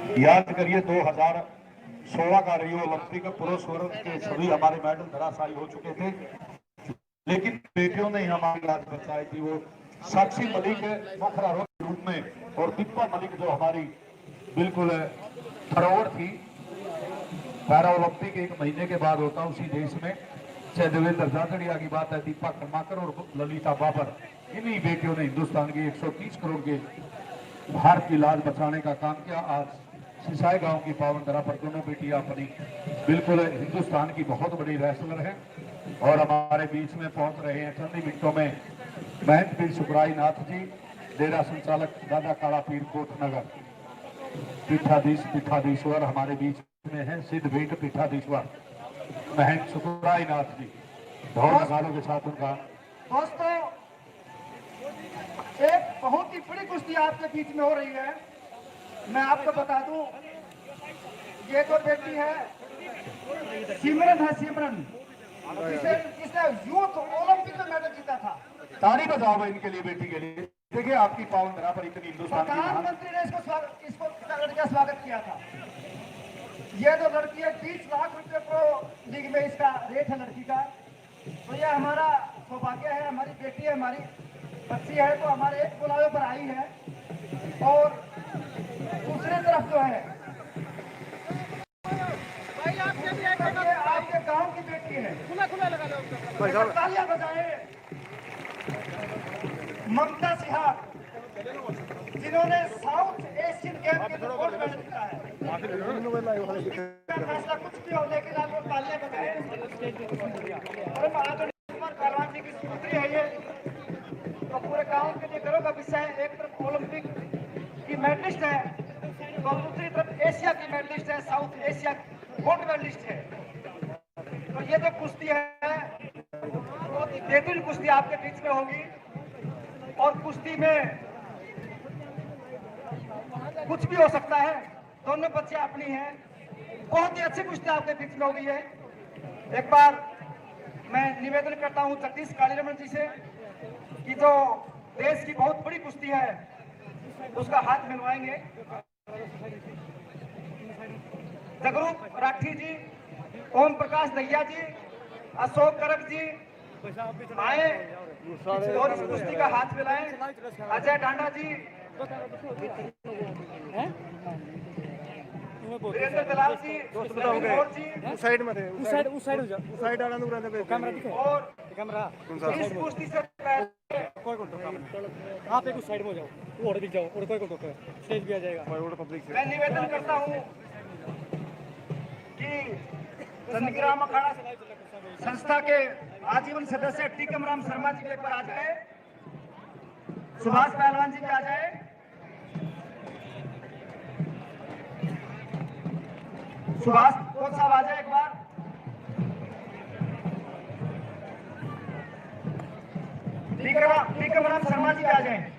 याद करिए 2016 का रियो ओलंपिक पुरुष वर्ग के सभी हमारे मेडल धराशायी हो चुके थे, लेकिन बेटियों ने हमारी आज बचाई थी। वो साक्षी मलिक मुखर आरोप के रूप में और दीपा मलिक जो हमारी बिल्कुल धरोहर थी। पैरा ओलंपिक 1 महीने के बाद होता उसी देश में, चाहे देवेंद्र झाझड़िया की बात है, दीपा कर्माकर और ललिता बाबर, इन्हीं बेटियों ने हिंदुस्तान की 130 करोड़ के भारत की लाज बचाने का काम किया। आज सिसाई गांव की पावन धरा पर दोनों बेटियां अपनी बिल्कुल हिंदुस्तान की बहुत बड़ी रेसलर हैं और हमारे बीच में पहुंच रहे हैं चंद ही मिनटों में महंत पीर सुखराई नाथ जी, डेरा संचालक दादा काला पीर कोटनगर, पीठाधीश्वर हमारे बीच में है सिद्ध भेंट पीठाधीश्वर महंत सुखराई नाथ जी, ढोल नगाड़ों के साथ उनका। दोस्तों, एक बहुत ही बड़ी कुश्ती आपके बीच में हो रही है। मैं आपको बता दूं, ये जो बेटी है सिमरन, जिसने यूथ ओलंपिक में मेडल जीता था। ताली बजाओ इनके लिए, बेटी के लिए। देखिए आपकी पावन धरा पर इतनी हिंदुस्तान की प्रधानमंत्री ने इसको लड़की का स्वागत किया था। ये जो लड़की है 20 लाख रुपए प्रो लीग में इसका रेट है लड़की का। तो ये हमारा सौभाग्य है, हमारी बेटी है, हमारी बच्ची है, तो हमारे एक बुलावे पर आई है। और दूसरी तरफ जो है आपके गांव की बेटी है, तालियां बजाए, ममता सिहाग, जिन्होंने साउथ एशियन गेम के गोल्ड मेडल जीता है। फैसला कुछ भी हो, लेकिन आप लोग तालियां बजाए। और पहलवान जी की पुत्री है ये, तो पूरे गांव के लिए गर्व का विषय है। एक तरफ ओलंपिक की मेडलिस्ट है, तो दूसरी तरफ एशिया की मेडलिस्ट है, साउथ एशिया गोल्ड मेडलिस्ट है। तो ये जो कुश्ती है वो बेहतरीन कुश्ती आपके बीच में होगी। और कुश्ती में कुछ भी हो सकता है, दोनों बच्चे अपनी हैं। बहुत ही अच्छी कुश्ती आपके बीच में हो गई है। एक बार मैं निवेदन करता हूं जगदीश कालीरमन जी से कि जो देश की बहुत बड़ी कुश्ती है उसका हाथ मिलवाएंगे। जगरूप राठी जी, ओम प्रकाश दहिया जी, अशोक करक जी आए और इस कुश्ती का हाथ मिलाएं। अजय डांडा जी, वीरेंद्र दलाल जी, साइड में थे, उस साइड हो जा, उस साइड आना दूर रहता है कैमरा दिखे। और कैमरा इस कुश्ती से कोई को आप एक उस साइड में हो जाओ, वो और दिख जाओ, और कोई को स्टेज भी आ जाएगा और पब्लिक से। मैं निवेदन करता हूं कि चंद्रग्राम अखाड़ा संस्था के आजीवन सदस्य टीकम राम शर्मा जी एक बार आ जाए, सुभाष पहलवान जी भी आ जाए, सुभाष कोच साहब आ जाए एक बार, टीकम राम शर्मा जी भी आ जाए।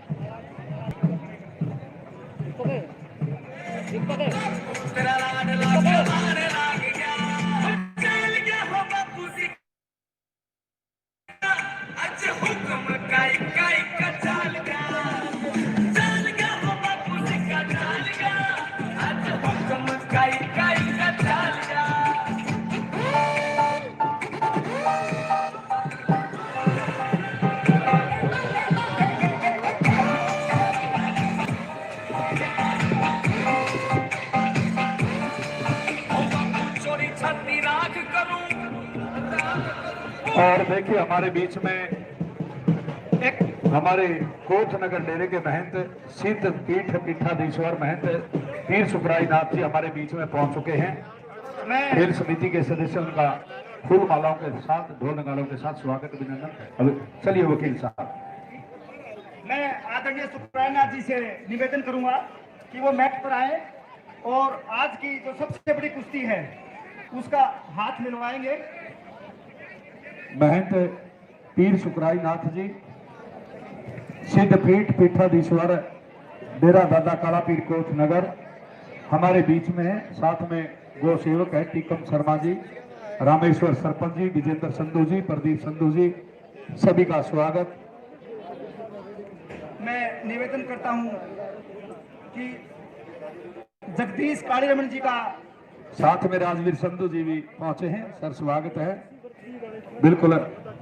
और देखिए हमारे बीच में एक हमारे कोटनगर डेरे के महंत सिद्ध पीठाधीश्वर महंत पीर सुखराई नाथ जी हमारे बीच में पहुंच चुके हैं। खेल समिति के सदस्यों का फूल मालाओं के साथ, ढोल नगाड़ों के साथ स्वागत अभिनंदन। चलिए वकील साहब, मैं आदरणीय सुखराई नाथ जी से निवेदन करूंगा कि वो मैट पर आए और आज की जो सबसे बड़ी कुश्ती है उसका हाथ मिलवाएंगे। महंत पीर सुखराई नाथ जी, सिद्ध पीठाधीश्वर डेरा दादा काला पीर कोटनगर हमारे बीच में है। साथ में गो सेवक है टीकम शर्मा जी, रामेश्वर सरपंच जी, विजेंद्र संधू जी, प्रदीप संधू जी, सभी का स्वागत। मैं निवेदन करता हूं कि जगदीश काली रमन जी का साथ में राजवीर संधू जी भी पहुंचे हैं। सर स्वागत है। बिल्कुल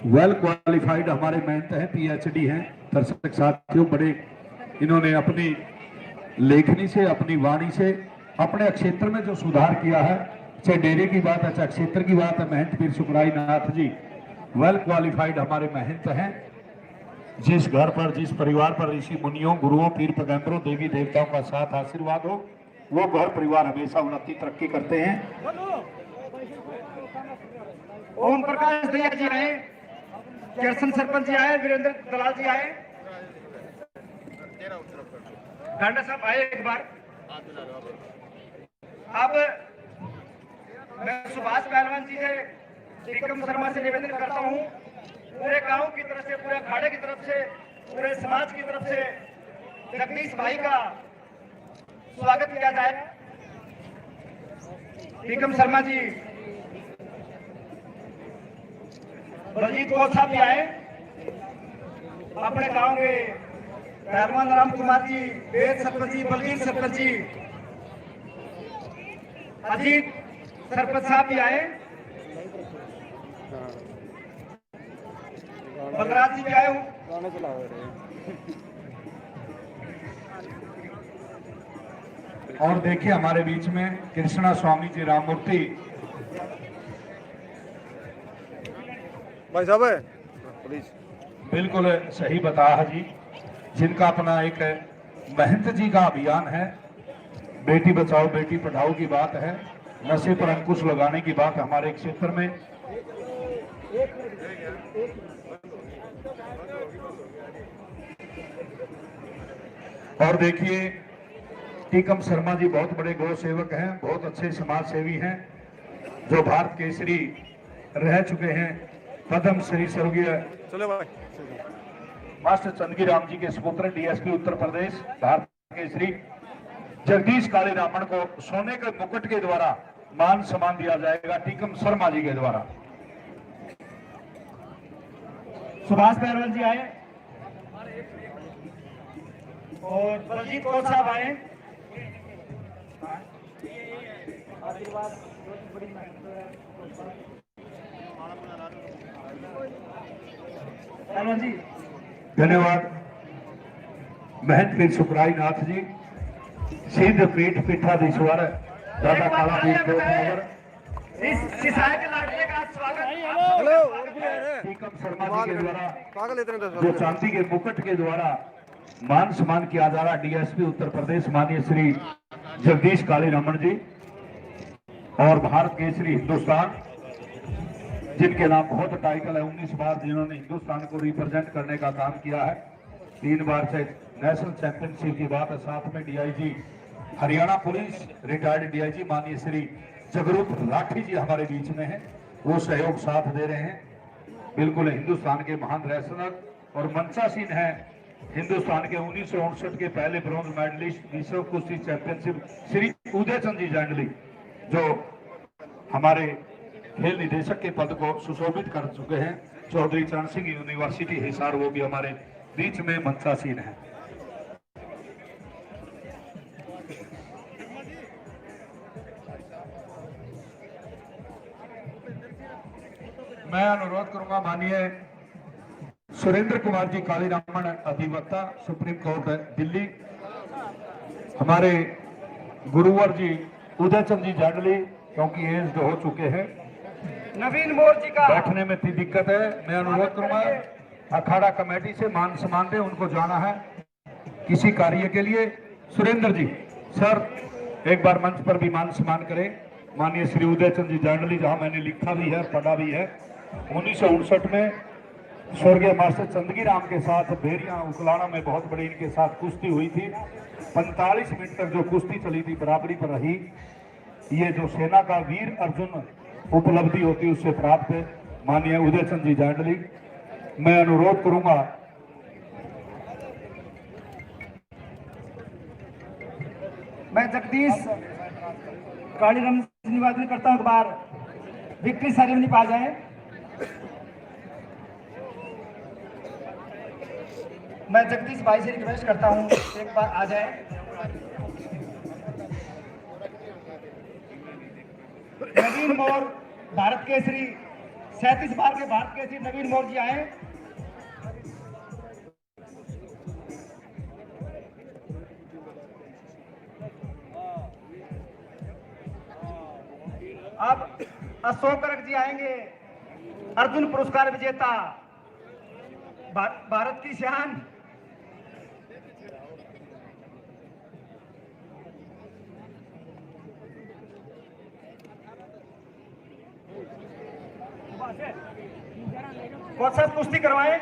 वेल क्वालिफाइड हमारे मेहनत हैं, पीएचडी हैं दर्शक साथियों। बड़े इन्होंने अपनी लेखनी से, अपनी वाणी से अपने क्षेत्र में जो सुधार किया है, चाहे डेरे की बात है, चाहे क्षेत्र की बात है, महंत पीर सुखराई नाथ जी वेल क्वालिफाइड हमारे महंत हैं। जिस घर पर, जिस परिवार पर ऋषि मुनियों, गुरुओं, पीर पैगंबरों, देवी देवताओं का साथ आशीर्वाद हो, वो घर परिवार हमेशा उन्नति तरक्की करते हैं। ओम प्रकाश भैया जी आए, कृष्ण सरपंच जी आए, वीरेंद्र दलाल जी आए, गांडा साहब आए एक बार। अब मैं सुभाष पहलवान जी से, विक्रम शर्मा से निवेदन करता हूँ, पूरे गांव की तरफ से, पूरे अखाड़े की तरफ से, पूरे समाज की तरफ से जगदीश भाई का स्वागत किया जाए। विक्रम शर्मा जी, बलजीत कौर साहब भी आए, अपने गांव के पहलवान राम कुमार जी, वेद सरपंच जी, बलवीर सरपंच जी, अजीत सरपंच साहब भी आए, बलराज जी भी आए हूँ। और देखिए हमारे बीच में कृष्णा स्वामी जी राममूर्ति भाई साहब है प्लीज। बिल्कुल सही बताया जी, जिनका अपना एक महंत जी का अभियान है। बेटी बचाओ बेटी पढ़ाओ की बात है, नशे पर अंकुश लगाने की बात हमारे क्षेत्र में। और देखिए टीकम शर्मा जी बहुत बड़े गौ सेवक हैं, बहुत अच्छे समाज सेवी हैं, जो भारत केसरी रह चुके हैं। पद्म श्री स्वर्गीय मास्टर चंदगी राम जी के सुपुत्र डीएसपी उत्तर प्रदेश भारत केसरी जगदीश काली रामन को सोने के मुकुट के द्वारा मान सम्मान दिया जाएगा टीकम शर्मा जी के द्वारा। सुभाष पहलवान जी आए और बलजीत कौर साहब आए। आशीर्वाद पहलवान जी, धन्यवाद। महंत पीर सुखराई नाथ जी, सिद्ध पीठ पीठाधीश्वर दादा काला पीर इस सिसाए के लाडले का स्वागत। टीकम शर्मा जी के द्वारा पागल इतने जो चांदी के मुकुट के द्वारा मान सम्मान किया जा रहा, डीएसपी उत्तर प्रदेश माननीय श्री जगदीश काली रमन जी और भारत केसरी हिंदुस्तान, जिनके नाम बहुत टाइटल है, 19 बार जिन्होंने हिंदुस्तान को रिप्रेजेंट करने का काम किया है, 3 बार से नेशनल चैंपियनशिप की बात है। साथ में DIG Haryana police retired DIG माननीय श्री जगरूप लाठी जी हमारे बीच में हैं, वो सहयोग साथ दे रहे हैं। बिल्कुल हिंदुस्तान के महान रेसलर और मंचासीन हैं, हिंदुस्तान के 1959 के पहले ब्रॉन्ज मेडलिस्ट विश्व कुश्ती चैंपियनशिप श्री उदय चंद जी जांडली, जो हमारे खेल निदेशक के पद को सुशोभित कर चुके हैं। चौधरी चरण सिंह यूनिवर्सिटी हिसार, वो भी हमारे बीच में मंचासीन है। मैं अनुरोध करूंगा माननीय सुरेंद्र कुमार जी काली रामन, अधिवक्ता सुप्रीम कोर्ट दिल्ली, हमारे गुरुवर जी उदय चंद जी जांडली, क्योंकि एज हो चुके हैं, नवीन मोर जी का बैठने में इतनी दिक्कत है। मैं अनुरोध करूंगा अखाड़ा कमेटी से मान सम्मान दे, उनको जाना है किसी कार्य के लिए। सुरेंद्र जी सर एक बार मंच पर भी मान सम्मान करें। माननीय श्री उदय चंद जी जांडली, जहां मैंने लिखा भी है, पढ़ा भी है, 1959 में स्वर्गीय मास्टर चंदगी राम के साथ भेरिया उकलाना में बहुत बड़ी इनके साथ कुश्ती हुई थी। 45 मिनट तक जो कुश्ती चली थी, बराबरी पर रही। ये जो सेना का वीर अर्जुन उपलब्धि होती है, उससे प्राप्त माननीय उदय चंद जी जांडली। मैं अनुरोध करूंगा मैं जगदीश काली रमन से निवेदन करता हूं, एक बार विक्ट्री सेरेमनी पा जाए। मैं जगदीश भाई से रिक्वेस्ट करता हूं एक बार आ जाए। नवीन मौर्य भारत केसरी 37 बार के भारत केसरी नवीन मौर्य जी आए। अब अशोक गर्ग जी आएंगे, अर्जुन पुरस्कार विजेता, भारत की शान। कौन सा कुश्ती करवाएं?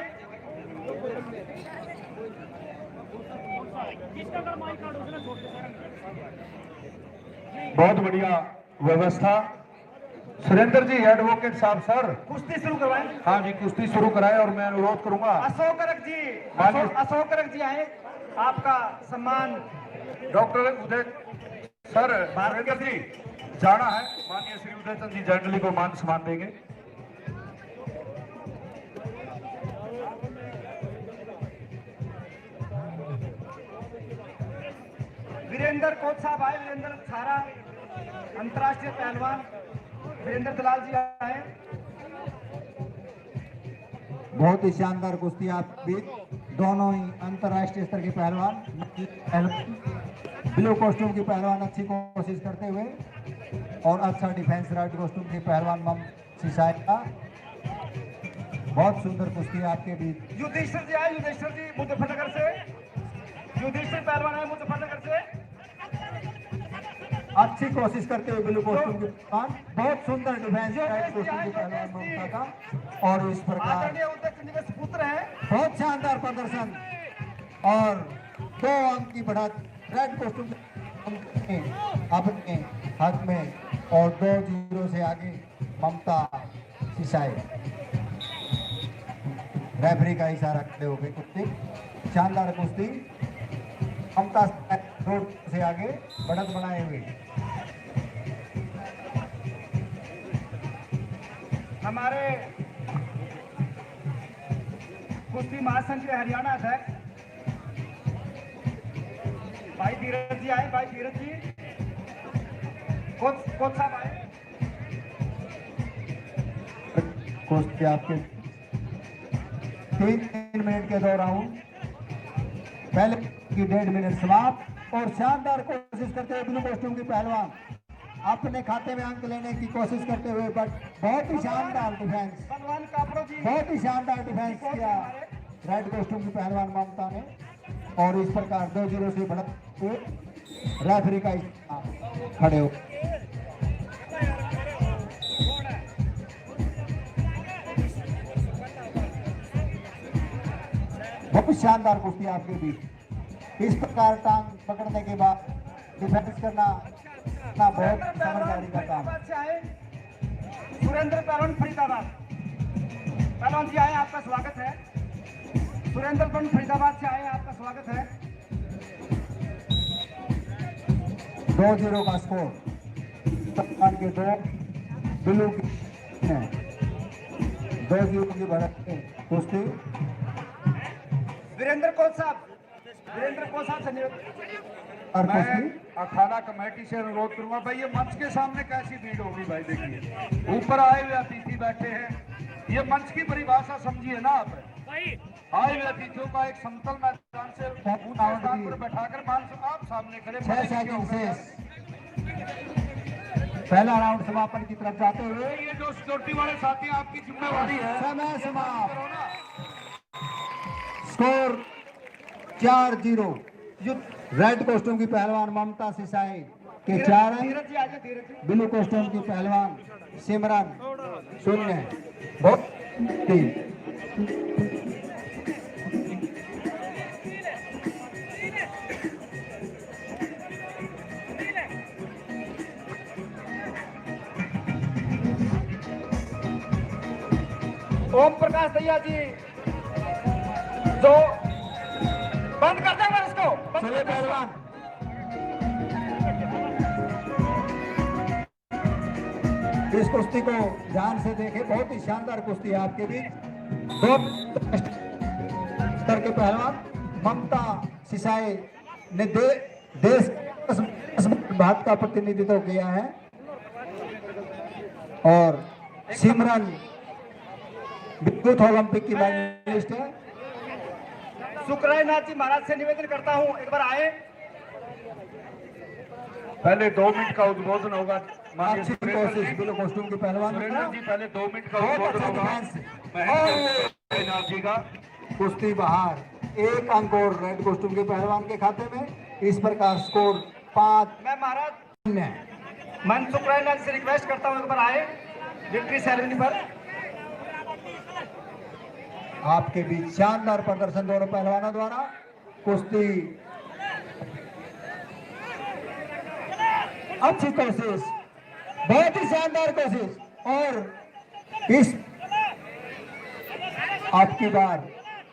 बहुत बढ़िया व्यवस्था। सुरेंद्र जी एडवोकेट साहब सर कुश्ती शुरू करवाएं। हाँ जी कुश्ती शुरू कराएं और मैं अनुरोध करूंगा अशोक गर्ग जी, अशोक गर्ग जी आए, आपका सम्मान। डॉक्टर उदय सर सुरेंद्र जी जाना है, माननीय श्री उदय चंद जी जैंडली को मान सम्मान देंगे। वीरेंद्र कोच साहब आए, वीरेंद्र छारा अंतर्राष्ट्रीय पहलवान वीरेंद्र दलाल जी आए। बहुत ही शानदार कुश्ती आप भी, दोनों ही अंतर्राष्ट्रीय स्तर के पहलवान। ब्लू कॉस्ट्यूम की पहलवान अच्छी कोशिश करते हुए और अच्छा डिफेंस, रेड कॉस्ट्यूम की पहलवान मम सिसाई का। बहुत सुंदर कुश्ती आपके बीच। युधिष्ठिर जी आए, युधिष्ठिर जी मुजफ्फरनगर से, युधिष्ठिर पहलवान आए मुजफ्फरनगर से। अच्छी कोशिश करते हुए ब्लू कॉस्ट्यूम के पहलवान, बहुत सुंदर डिफेंस, रेड कॉस्ट्यूम के पहलवान ममता का। और इस प्रकार आदरणीय उदय चंद जी के सुपुत्र हैं। बहुत शानदार प्रदर्शन और 2 अंक की बढ़त रेड कॉस्ट्यूम अपने हाथ में और 2-0 से आगे ममता सिसाई। रेफरी का इशारा करते हुए कुश्ती, शानदार कुश्ती, ममता 2 से आगे बढ़त बनाए हुए। हमारे कुश्ती महासंघ के हरियाणा अध्यक्ष भाई धीरज जी आए, भाई धीरज जी। कोच साहब आए। कुश्ती आपके 3 मिनट के 2 राउंड, पहले की 1.5 मिनट समाप्त। और शानदार कोशिश करते हुए ब्लू कॉस्ट्यूम की पहलवान अपने खाते में अंक लेने की कोशिश करते हुए, बट बहुत ही शानदार डिफेंस, पहलवान कापड़ो जी, बहुत ही शानदार डिफेंस किया रेड कॉस्ट्यूम की पहलवान ममता ने। और इस प्रकार 2-0 से बढ़त हुए रेफरी का खड़े हो। बहुत शानदार कुश्ती आपके बीच। इस प्रकार टांग पकड़ने के बाद डिफेंस करना बहुत समझदारी का काम। सुरेंद्र पहलवान फरीदाबाद, पहलवान जी आए, आपका स्वागत है। सुरेंद्र पहलवान फरीदाबाद से आए, आपका स्वागत है। 2-0 का स्कोर, पहलवान के 2, ब्लू की 2-0 की बढ़त कुश्ती। वीरेंद्र कोच साहब, वीरेंद्र कोच साहब से और मैं कुश्ती अखाड़ा कमेटी से अनुरोध करूंगा भाई, ये मंच के सामने कैसी भीड़ होगी भाई। देखिए ऊपर आए हुए अतिथि बैठे हैं, ये मंच की परिभाषा समझिए ना आप। आए हुए अतिथियों का एक समतल मैदान से ऊंचे स्थान पर बैठाकर मान आप सामने खड़े 6 सेकंड शेष, पहला राउंड समापन की तरफ जाते हुए। ये जो सिक्योरिटी वाले साथी हैं, आपकी जिम्मेवारी है। समय समाप्त, स्कोर 4-0। रेड कॉस्ट्यूम की पहलवान ममता सिसाई के 4 अंक, धीरज जी आइए, धीरज जी। ब्लू कॉस्ट्यूम की पहलवान सिमरन 0। बहुत 3। ओम प्रकाश दैया जी, जो बंद कर देंगे इसको, बंद चलिए कर देंगे। पहलवान, इस कुश्ती को ध्यान से देखें, बहुत ही शानदार कुश्ती है आपके बीच। 2 स्तर के पहलवान ममता सिसाई ने देश भारत का प्रतिनिधित्व किया है। और सिमरन विद्युत ओलंपिक की मेडलिस्ट है। शुक्राय नाथ जी महाराज से निवेदन करता हूँ एक बार आए। पहले 2 मिनट का उद्बोधन होगा। माननीय अच्छी सुरेंद्र कोशिश जी, ब्लू कॉस्ट्यूम की पहलवान सुरेंद्र जी पहले 2 मिनट का बहुत उद्बोधन अच्छा होगा डिफेंस। महेंद्र नाथ जी का। कुश्ती बाहर, 1 अंक और रेड कॉस्ट्यूम के पहलवान के खाते में। इस प्रकार स्कोर 5 मैं महाराज है। मन शुक्राय नाथ से रिक्वेस्ट करता हूँ एक बार आए विक्ट्री सेरेमनी पर। आपके बीच शानदार प्रदर्शन दोनों पहलवानों द्वारा। कुश्ती अच्छी कोशिश, बहुत ही शानदार कोशिश, और इस आपकी बार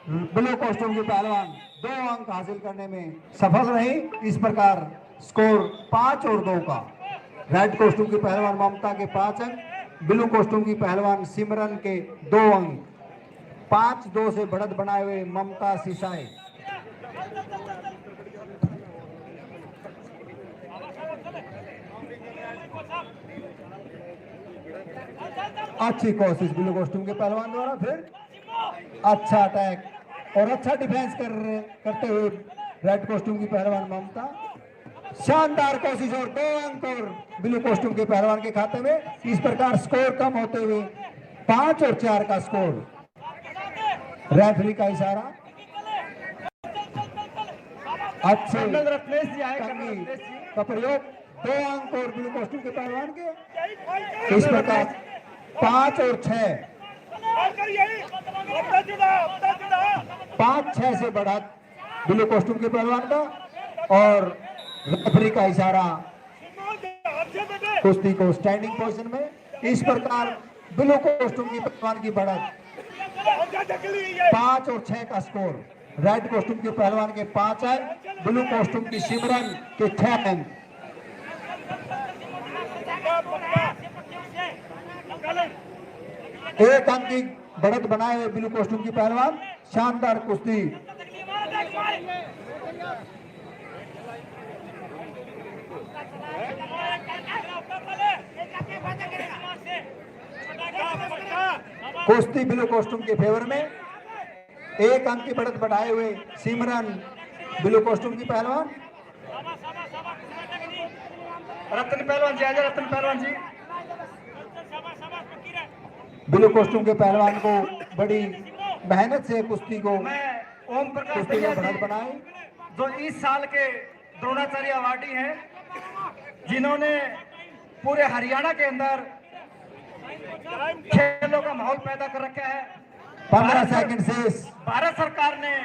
ब्लू कॉस्ट्यूम की पहलवान 2 अंक हासिल करने में सफल रही। इस प्रकार स्कोर 5 और 2 का। रेड कॉस्ट्यूम की पहलवान ममता के 5 अंक, ब्लू कॉस्ट्यूम की पहलवान सिमरन के 2 अंक। 5-2 से बढ़त बनाए हुए ममता सिसाई। अच्छी कोशिश ब्लू कॉस्ट्यूम के पहलवान द्वारा। फिर अच्छा अटैक और अच्छा डिफेंस करते हुए रेड कॉस्ट्यूम की पहलवान ममता। शानदार कोशिश और 2 अंक और ब्लू कॉस्ट्यूम के पहलवान के खाते में। इस प्रकार स्कोर कम होते हुए 5 और 4 का स्कोर। रेफरी का इशारा। अच्छे कर्नल रत्नेश जी आए। कर्नल कंघी रत्नेश जी का प्रयोग, 2 अंक और ब्लू कॉस्ट्यूम के पहलवान के। इस प्रकार 5 और 6, 5-6 से बढ़त ब्लू कॉस्ट्यूम के पहलवान का। और रेफरी का इशारा कुश्ती को स्टैंडिंग पोजीशन में। इस प्रकार ब्लू कॉस्ट्यूम की पहलवान की बढ़त 5 और 6 का स्कोर। रेड कॉस्ट्यूम के पहलवान के 5 अंक, ब्लू कॉस्ट्यूम की सिमरन के 6 अंक। एक अंक की बढ़त बनाए हुए ब्लू कॉस्ट्यूम की पहलवान। शानदार कुश्ती। कुश्ती ब्लू कॉस्ट्यूम के फेवर में। 1 अंक की बढ़त बढ़ाए हुए सिमरन ब्लू कॉस्ट्यूम की पहलवान। रतन पहलवान जी आजा। रतन पहलवान जी ब्लू कॉस्ट्यूम के पहलवान को बड़ी मेहनत से कुश्ती को मैं ओम प्रकाश कुश्ती भैया में बढ़त जी बनाई। जो इस साल के द्रोणाचार्य अवार्डी हैं, जिन्होंने पूरे हरियाणा के अंदर खेलों का माहौल पैदा कर रखा है। 15 सेकंड शेष। भारत सरकार ने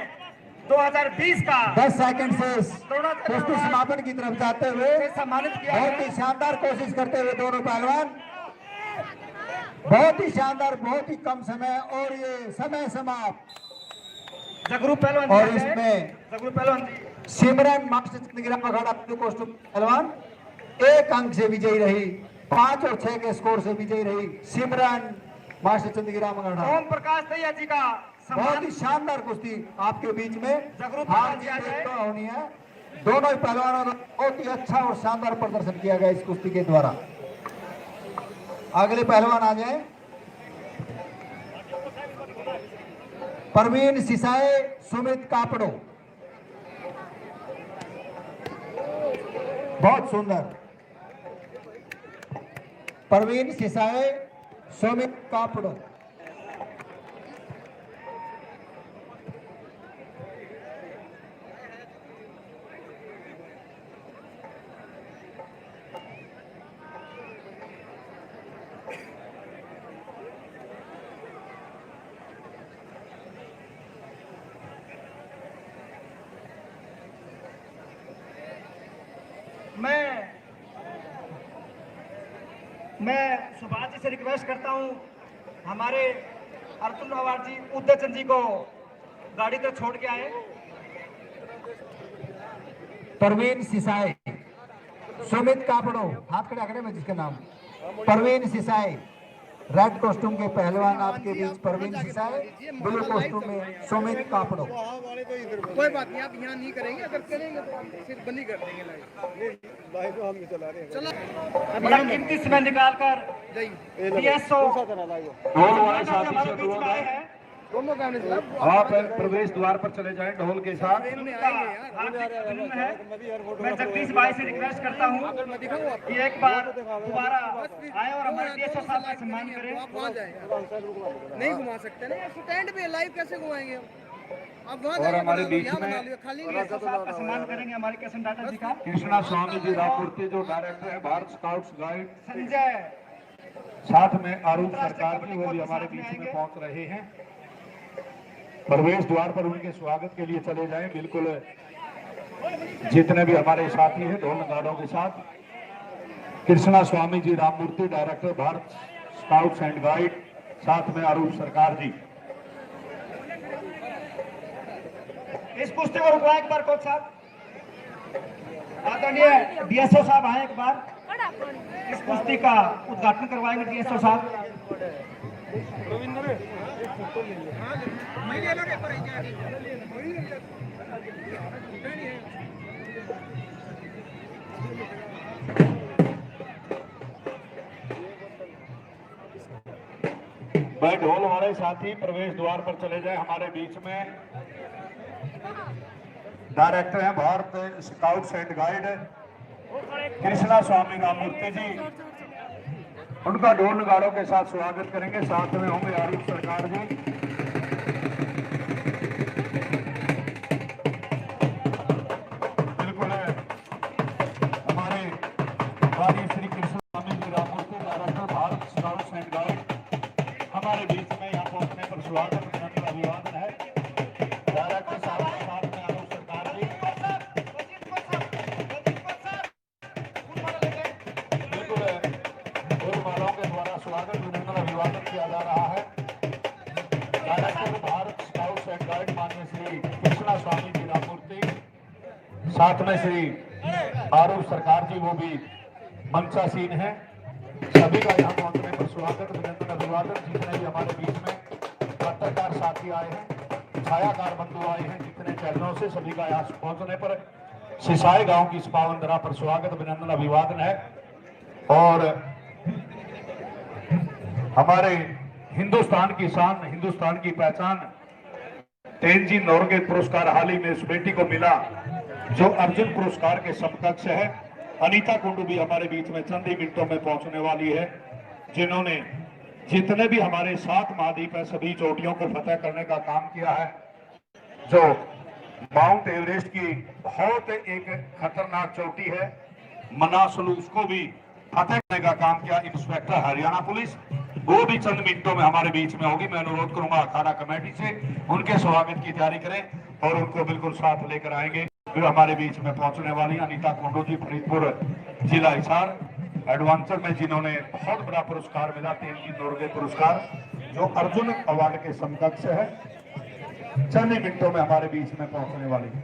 2020 का 10 सेकंड शेष। कुश्ती समापन की तरफ जाते हुए सम्मानित किया बहुत है। ही शानदार कोशिश करते हुए दोनों पहलवान। बहुत ही शानदार, बहुत ही कम समय और ये समय समाप्त। जगरू पहलवान जी और आ जाए। इसमें जगरू पहलवान जी सिमरन मास्टर चंद्रगिरा अखाड़ा ब्लू कॉस्ट्यूम पहलवान 1 अंक से विजयी रही। 5 और 6 के स्कोर से विजयी रही सिमरन मास्टर चंद्रगिरा अखाड़ा। ओम प्रकाश भैया जी का बहुत सम्मान। ही शानदार कुश्ती आपके बीच में। जगरू हार पहलवान जी आ जीत जाए। एक तो होनी है। दोनों ही पहलवानों ने बहुत ही अच्छा और शानदार प्रदर्शन किया गया इस कुश्ती के द्वारा। अगले पहलवान आ जाए। परवीन सिसाए, सुमित कापड़ो। बहुत सुंदर। परवीन सिसाए, सुमित कापड़ो। मैं सुभाष जी से रिक्वेस्ट करता हूं, हमारे अर्जुन पवार जी उदयचंद जी को गाड़ी तक छोड़ के आए। परवीन सिसाई, सुमित कापड़ो, हाथ खड़े आंकड़े में जिसका नाम परवीन सिसाई। रेड कॉस्ट्यूम के पहलवान आपके बीच परवीन सिसाई, ब्लू कॉस्ट्यूम में सुमित कापड़ो। कोई बात नहीं, आप यहाँ नहीं करेंगे, अगर करेंगे तो हम फिर बंदी कर देंगे लाइव। लाइव तो हम चला रहे हैं। बड़ा कीमती समय निकालकर DSO ढोल वाले साथी से हमारे बीच अनुरोध में आए है हैं। आप प्रवेश द्वार पर चले जाएं ढोल के साथ। उनका हार्दिक अभिनंदन है। मैं जगदीश भाई से रिक्वेस्ट करता हूँ कि एक बार दोबारा आए और हमारे DSO साहब का सम्मान करें। नहीं घुमा सकते ना, स्टैंड पे लाइव कैसे घुमाएंगे हम? अब वहाँ और हमारे बीच यहाँ बना में लियो, खाली DSO साहब का सम्मान करेंगे हमारे किशन दादा जी का। कृष्णा स्वामी जी राममूर्ति जो डायरेक्टर है भारत स्काउट्स गाइड, संजय साथ में आरूप सरकार जी वो भी हमारे बीच में पहुंच रहे हैं। प्रवेश द्वार पर उनके स्वागत के लिए चले जाएं। बिल्कुल जितने भी हमारे साथी हैं ढोल नगाड़ों के साथ। Krishna Swami ji Ramamurthy director Bharat scouts and guide, साथ में आरूप सरकार जी। इस कुश्ती को रुकवाएं एक बार कोच साहब। आदरणीय DSO साहब आए एक बार, इस कुश्ती का उद्घाटन करवाएंगे DSO साहब। भाई ढोल वाले साथी प्रवेश द्वार पर चले जाएं। हमारे बीच में डायरेक्टर हैं Bharat scouts and guide Krishna Swami Ramamurthy ji, उनका ढोल नगाड़ों के साथ स्वागत करेंगे। साथ में होंगे आरूप सरकार जी। बिल्कुल हमारे भाई Shri Krishna Swami ji Ramamurthy director Bharat scouts and guide हमारे बीच में यहाँ पहुंचने पर स्वागत अभिवादन है। डायरेक्टर साहब के साथ में आरूप सरकार जी। बिल्कुल ढोल वालों के द्वारा स्वागत अभिवादन किया जा रहा है। Director Bharat scouts and guide माननीय श्री कृष्णा स्वामी जी राममूर्ति, साथ में श्री आरूप सरकार जी वो भी मंचासीन है। सभी का यहाँ पहुंचने पर स्वागत अभिवादन। जितने भी हमारे बीच में पत्रकार साथी आए हैं, छायाकार बंधु आए हैं, जितने चैनलों से, सभी का यहाँ पहुंचने पर सिसाई गांव की इस पावन धरा पर स्वागत अभिनंदन अभिवादन है। और हमारे हिंदुस्तान की शान, हिंदुस्तान की पहचान तेनजी नोरगे पुरस्कार हाल ही में उस बेटी को मिला जो अर्जुन पुरस्कार के समकक्ष है। अनीता कुंडू भी हमारे बीच में चंद ही मिनटों में पहुंचने वाली है, जिन्होंने जितने भी हमारे 7 महाद्वीप है सभी चोटियों को फतेह करने का काम किया है। जो माउंट एवरेस्ट की बहुत एक खतरनाक चोटी है मनासलू, उसको भी फतेह करने का काम किया इंस्पेक्टर हरियाणा पुलिस, वो भी चंद मिनटों में हमारे बीच में होगी। मैं अनुरोध करूंगा अखाड़ा कमेटी से उनके स्वागत की तैयारी करें और उनको बिल्कुल साथ लेकर आएंगे। जो हमारे बीच में पहुंचने वाली अनीता कुंडू जी, फरीदपुर जिला हिसार एडवेंचर में, जिन्होंने बहुत बड़ा पुरस्कार मिला तेनजी नोरगे पुरस्कार जो अर्जुन अवार्ड के समकक्ष है, चंद ही मिनटों में हमारे बीच में पहुंचने वाली है।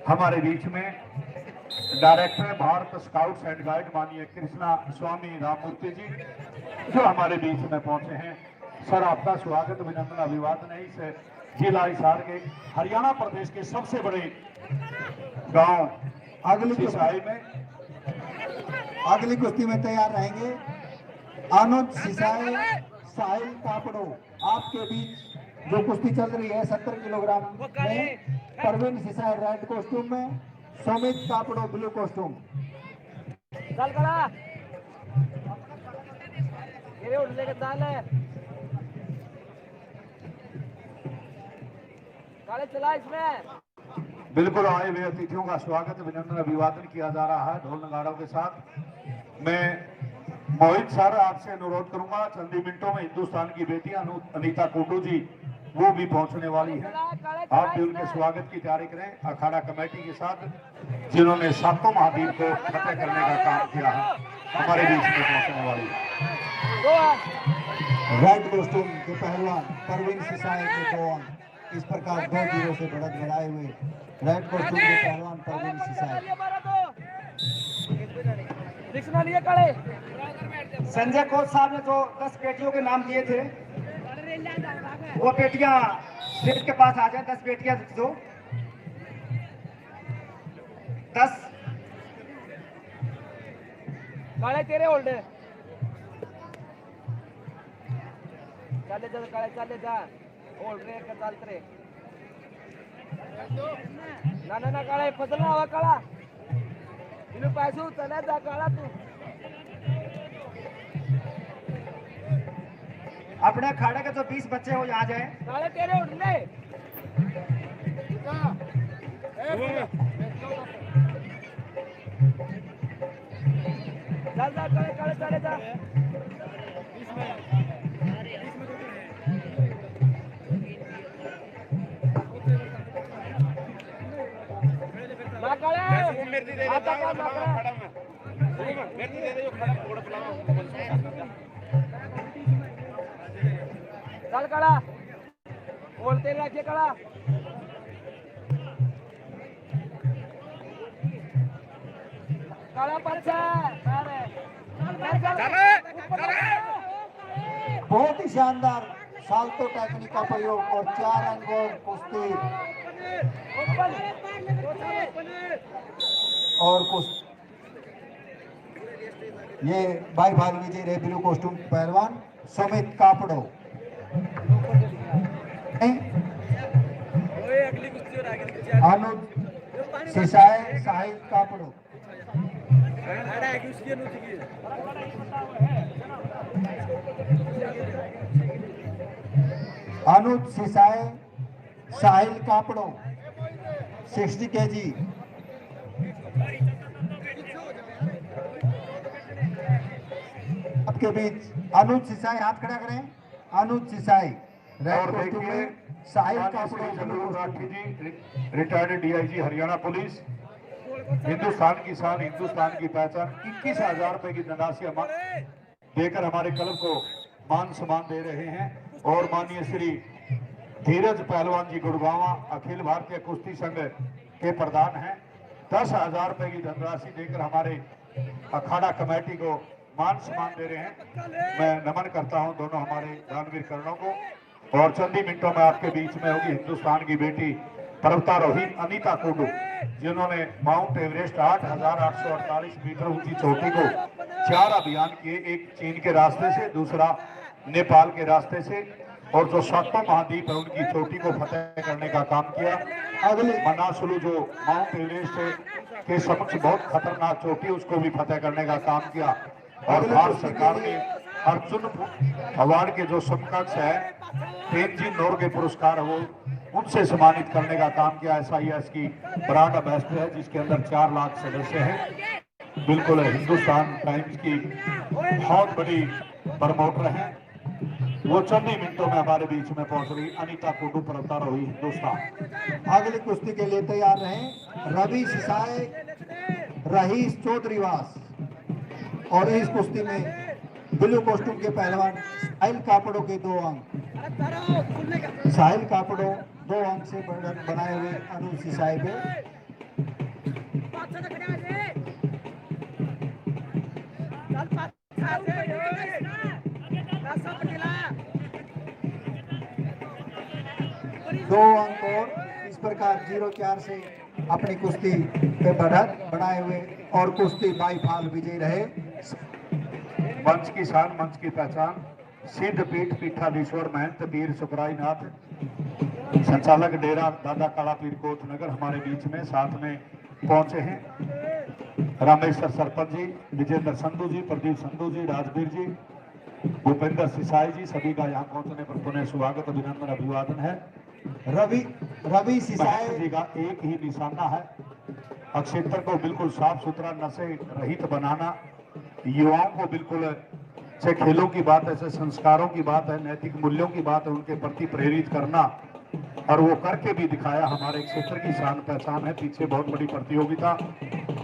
हमारे बीच में director Bharat scouts and guide माननीय कृष्णा स्वामी राममूर्ति जी जो हमारे बीच में पहुंचे हैं। सर आपका स्वागत अभिनंदन अभिवादन है। इस जिला हिसार के हरियाणा प्रदेश के सबसे बड़े गांव सिसाई में अगली कुश्ती में तैयार रहेंगे अनुज सिसाई साहिल कापड़ो। आपके बीच जो कुश्ती चल रही है 70 किलोग्राम में, परवीन सिसाई रेड कॉस्ट्यूम में, सुमित कापड़ो ब्लू कॉस्ट्यूम। चल कड़ा ये उठ लेके चाल है गाड़ी चला इसमें। बिल्कुल आए हुए अतिथियों का स्वागत अभिनंदन अभिवादन किया जा रहा है ढोल नगाड़ों के साथ। मैं मोहित सर आपसे अनुरोध करूंगा चंद ही मिनटों में हिंदुस्तान की बेटियां अनीता कुंडू जी वो भी पहुंचने वाली है, आप भी उनके स्वागत की तैयारी करें। अखाड़ा कमेटी के साथ जिन्होंने 7 महाद्वीप को फतेह करने का काम किया है हमारे बीच में पहुंचने वाली रेड कॉस्ट्यूम के पहलवान परवीन सिसाई के 2 अंक। इस प्रकार 2-0 से बढ़त बढ़ाए हुए रेड कॉस्ट्यूम के पहलवान परवीन सिसाई। संजय कोच साहब ने जो 10 बेटियों के नाम दिए थे वो बेटियां स्टेज के पास आ जाए। 10 बेटियां जो 10 काले तेरे होल्ड चाले जा काले चाले जा होल्ड रे कर चालत रे ना ना ना काळे फसला हवा काळा इनु पैसू चला जा काळा तू अपने अखाड़े के जो 20 बच्चे हो यहाँ जाए। काळे तेरे होल्ड ले चल जा काळे काळे चाले जा ना काळे आता का ना काळे मेरे दे दे जो खड़ा कोड़ पलावा चल काळा बोलते रखे काळा काळा पछा अरे बहुत ही शानदार साल्तो टेक्निक का प्रयोग और 4 अंक और कुश्ती और कुश्ती ये बाई भाल विजय रहे ब्लू कॉस्ट्यूम पहलवान सुमित कापड़ो। अनुज सिसाए साहिल कापड़ो। अनुज सिसाए साहिल कापड़ो 60 kg। आपके बीच अनुज सिसाई हाथ खड़ा करें। अनुज सिसाई और देखिए Sahil Kapdo Kapdo Rathi ji retired DIG Haryana police, Hindustan की शान, हिंदुस्तान की पहचान, 21,000 रुपए की धनराशि देकर हमारे क्लब को मान सम्मान दे रहे हैं। और माननीय श्री धीरज पहलवान जी गुड़गांवा अखिल भारतीय कुश्ती संघ के प्रधान हैं, 10,000 रुपए की धनराशि देकर हमारे अखाड़ा कमेटी को मान सम्मान दे रहे हैं। मैं नमन करता हूं दोनों हमारे दानवीर कर्णों को। और चंद ही मिनटों में आपके बीच में होगी हिंदुस्तान की बेटी पर्वतारोही अनीता कुंडू, जिन्होंने माउंट एवरेस्ट 8,848 मीटर ऊंची चोटी को 4 अभियान किए, एक चीन के रास्ते से, दूसरा नेपाल के रास्ते से, और जो 7वां महाद्वीप है उनकी चोटी को फतेह करने का काम किया। अगले मनासुलू जो माउंट एवरेस्ट के समक्ष बहुत खतरनाक चोटी, उसको भी फतेह करने का काम किया। और भारत सरकार ने अर्जुन अवार्ड के जो समकक्ष है तेनजिन नोर्गे पुरस्कार, वो उनसे सम्मानित करने का काम किया। SIS की ब्रांड एम्बेसडर है, जिसके अंदर 4 लाख सदस्य हैं। बिल्कुल हिंदुस्तान टाइम्स की बहुत बड़ी प्रमोटर है। वो चंद ही मिनटों में हमारे बीच में पहुंच रही अनीता कुंडू पर्वतारोही हिंदुस्तान। अगली कुश्ती के लिए तैयार रहें। रवि सिसाए रहीश चौधरीवास। और इस कुश्ती में ब्लू कॉस्ट्यूम के पहलवान साहिल कापड़ो के 2 अंक। साहिल कापड़ो 2 अंक से बनाए हुए अनुज सिसाए पे। दो अंक और इस प्रकार 0-4 से अपनी कुश्ती पे बढ़त बनाए हुए और कुश्ती बाई फाल विजयी रहे। मंच की शान, मंच की पहचान, सिद्ध पीठ पीठाधीश्वर महंत पीर सुखरायनाथ, संचालक डेरा दादा काला पीर कोटनगर हमारे बीच में साथ में पहुंचे हैं। रामेश्वर सरपंच जी, विजेंद्र संधू जी, प्रदीप संधू जी, राजवीर जी, भूपेंद्र सिसाई जी, सभी का यहाँ पहुंचने पर पुनः स्वागत, अभिनंदन, अभिवादन है। रवि सिसाए जी का एक ही निशाना है, क्षेत्र को बिल्कुल साफ सुथरा नशे रहित बनाना, युवाओं को बिल्कुल से खेलों की बात है, से संस्कारों की बात है, नैतिक मूल्यों की बात है, उनके प्रति प्रेरित करना, और वो करके भी दिखाया। हमारे क्षेत्र की शान पहचान है। पीछे बहुत बड़ी प्रतियोगिता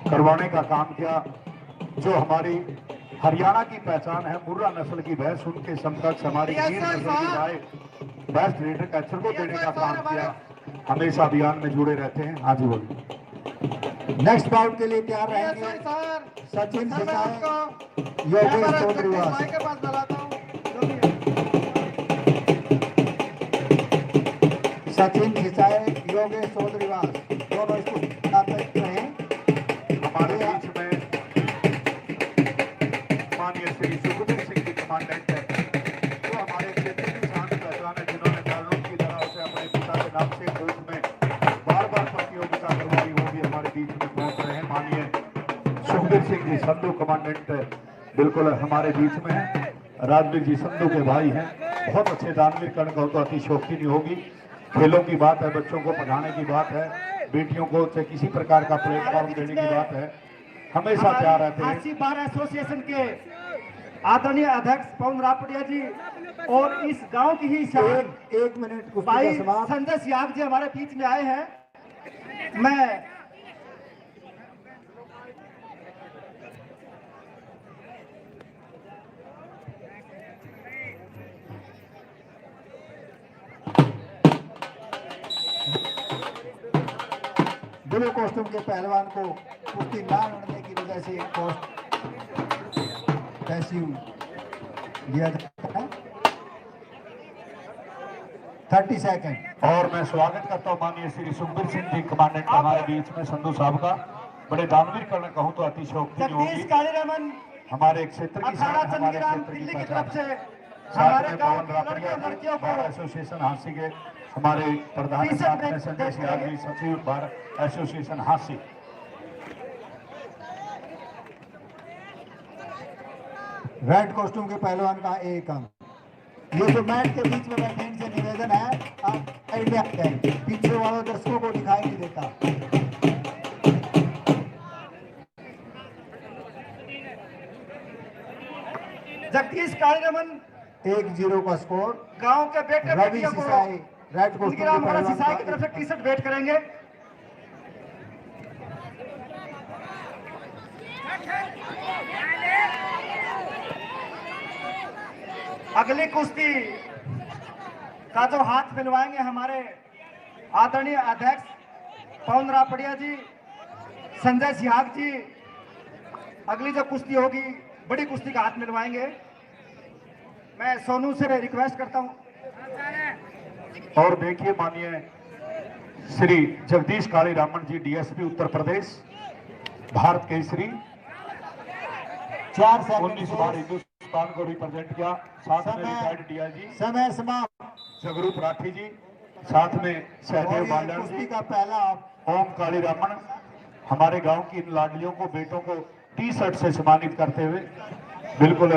करवाने का काम किया। जो हमारी हरियाणा की पहचान है, मुर्रा नस्ल की भैंस, उनके समकक्ष हमारी गिर नस्ल की गाय बेस्ट लीडर कैचर को देने का काम किया। हमेशा अभियान में जुड़े रहते हैं। हाँ जी बोलिए। नेक्स्ट बाउट के लिए तैयार रहेंगे सचिन सिसाए, योगेश चौधरीवास। सचिन खिंचाए योगेश चौधरीवाल दोनों इसको रहे। हमारे बीच में माननीय श्री सुखबीर सिंह जी कमांडेंट है, जो हमारे क्षेत्र की शान पहचान है, जिन्होंने कानून की तरह से अपने पिता के नाम से कोर्ट में बार बार प्रतियोगिता करवाई, वो भी हमारे बीच में पहुंच रहे हैं। माननीय सुखबीर सिंह जी संधू कमांडेंट बिल्कुल हमारे बीच में है। राजवीर जी संधू के भाई हैं, बहुत अच्छे दानवीर कर्ण कहो तो अतिशयोक्ति नहीं होगी। खेलों की बात है, बच्चों को पढ़ाने की बात है, बेटियों को चाहे किसी प्रकार का प्लेटफॉर्म देने की बात है, हमेशा तैयार रहते हैं। काशी बार एसोसिएशन के आदरणीय अध्यक्ष पवन रापड़िया जी और इस गांव की ही शान एक मिनट कुश्ती भाई का समाप्त। संजय सियाग जी हमारे बीच में आए हैं। मैं ब्लू कॉस्ट्यूम के पहलवान को कुश्ती ना लड़ने की वजह से पैसिव दिया जाता है 30 सेकंड। और मैं स्वागत करता हूं माननीय श्री सुखबीर सिंह जी कमांडेंट हमारे बीच में संधू साहब का। बड़े दानवीर कर्ण कहूं तो अतिशयोक्ति नहीं जगदीश होगी। कालीरामन क्षेत्र की शान, अखाड़ा हमारे चंद्रग्राम क्षेत्र दिल्ली की की तरफ पहचान। से साथ हमारे में गांव पवन के रापड़िया लड़के लड़कियों बार को एसोसिएशन हांसी के हमारे प्रधान टी-शर्ट साथ में में संजय सियाग जी सचिव Bharat association Hansi. Red costume के पहलवान का एक अंक। ये जो मैच के बीच में बैठे इनसे निवेदन है आप साइड में आ जाए, पीछे वाले दर्शकों को दिखाई नहीं देता। जगदीश कालीरामन 1-0 का स्कोर। गांव के बेटे रवि बेटियों को सिसाई रेड कॉस्ट्यूम के राम पहलवान सिसाई की का तरफ से टी शर्ट भेंट करेंगे। अगली कुश्ती का जो हाथ मिलवाएंगे हमारे आदरणीय अध्यक्ष पवन रापड़िया जी, संजय सिहाग जी, अगली जो कुश्ती होगी बड़ी कुश्ती का हाथ मिलवाएंगे। मैं सोनू से रिक्वेस्ट करता हूं। और देखिए माननीय श्री जगदीश कालीरामन जी डीएसपी उत्तर प्रदेश, भारत केसरी 4 सेकंड 19 बार हिंदुस्तान को रिप्रेजेंट किया। साथ में रिटायर्ड डीआईजी समय समाप्त। जगरूप राठी जी, साथ में और सहदेव ये बांडल कुश्ती जी, का पहला ओम कालीरामन, हमारे गांव की इन लाडलियों को बेटों को टी शर्ट से सम्मानित करते हुए बिल्कुल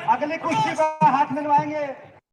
अगली कुश्ती का हाथ मिलवाएंगे